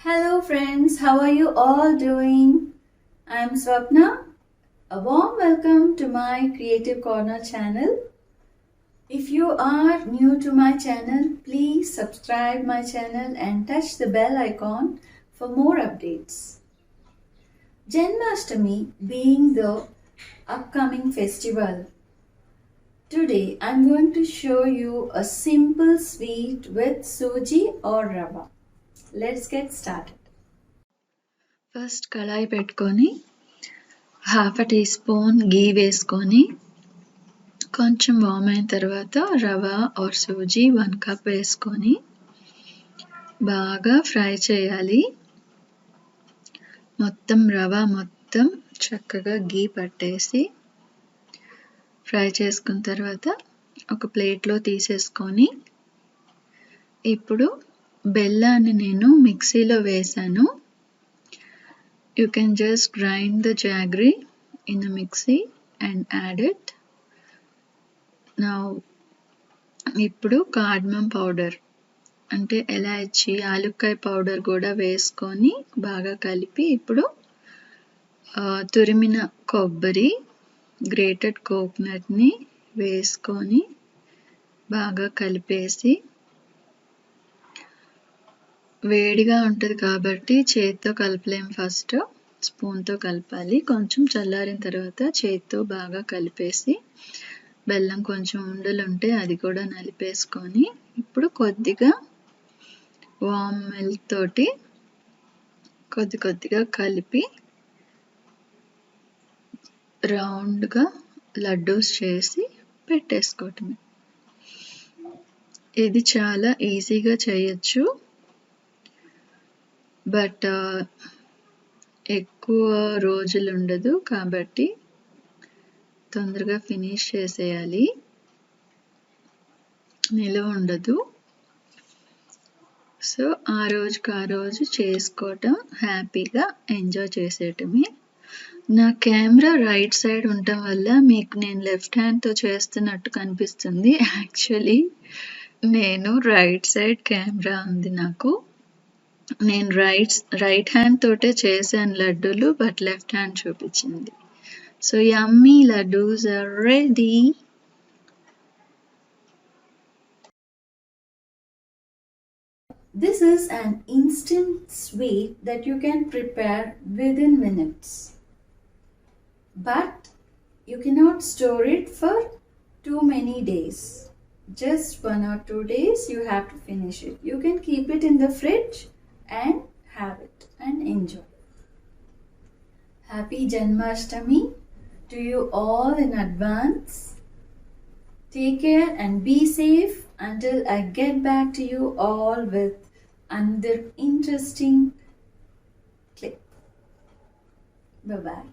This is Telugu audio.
Hello friends, how are you all doing? I'm Swapna. A warm welcome to my Creative Corner channel. If you are new to my channel, please subscribe my channel and touch the bell icon for more updates. Janmashtami being the upcoming festival, today I'm going to show you a simple sweet with suji or rava. Let's get started. First కళాయి పెట్టుకొని హాఫ్ టీ స్పూన్ గీ వేసుకొని కొంచెం వామ్ అయిన తర్వాత రవ ఆర్ సూజీ 1 కప్ వేసుకొని బాగా ఫ్రై చేయాలి. మొత్తం రవ మొత్తం చక్కగా గీ పట్టేసి ఫ్రై చేసుకున్న తర్వాత ఒక ప్లేట్లో తీసేసుకొని ఇప్పుడు బెల్లాన్ని నేను మిక్సీలో వేసాను. You can just grind the jaggery in a mixie and add it. Now ఇప్పుడు కార్డమమ్ పౌడర్ అంటే ఎలాచి యాలుక్కాయ పౌడర్ కూడా వేసుకొని బాగా కలిపి ఇప్పుడు తురిమిన కొబ్బరి గ్రేటెడ్ కోకోనట్ని వేసుకొని బాగా కలిపేసి వేడిగా ఉంటుంది కాబట్టి చేత్తో కలపలేం, ఫస్ట్ స్పూన్తో కలపాలి. కొంచెం చల్లారిన తర్వాత చేత్తో బాగా కలిపేసి బెల్లం కొంచెం ఉండలు ఉంటే అది కూడా నలిపేసుకొని ఇప్పుడు కొద్దిగా వామ్ మిల్క్ తోటి కొద్దిగా కలిపి రౌండ్గా లడ్డూస్ చేసి పెట్టేసుకోవటమే. ఇది చాలా ఈజీగా చేయొచ్చు, బట్ ఎక్కువ రోజులు ఉండదు కాబట్టి తొందరగా ఫినిష్ చేసేయాలి, నిలువ ఉండదు. సో ఆ రోజు చేసుకోవటం, హ్యాపీగా ఎంజాయ్ చేసేయటమే. నా కెమెరా రైట్ సైడ్ ఉండటం వల్ల మీకు నేను లెఫ్ట్ హ్యాండ్తో చేస్తున్నట్టు కనిపిస్తుంది. యాక్చువల్లీ నేను రైట్ సైడ్ కెమెరా ఉంది నాకు. నేను రైట్ హ్యాండ్ తోటే చేశాను లడ్డూలు, బట్ లెఫ్ట్ హ్యాండ్ చూపించింది. So yummy laddoos are ready. This is an instant sweet that you can prepare within minutes. But you cannot store it for too many days. Just 1 or 2 days you have to finish it. You can keep it in the fridge and have it and enjoy. Happy Janmashtami to you all in advance. Take care and be safe until I get back to you all with another interesting clip. Bye-bye.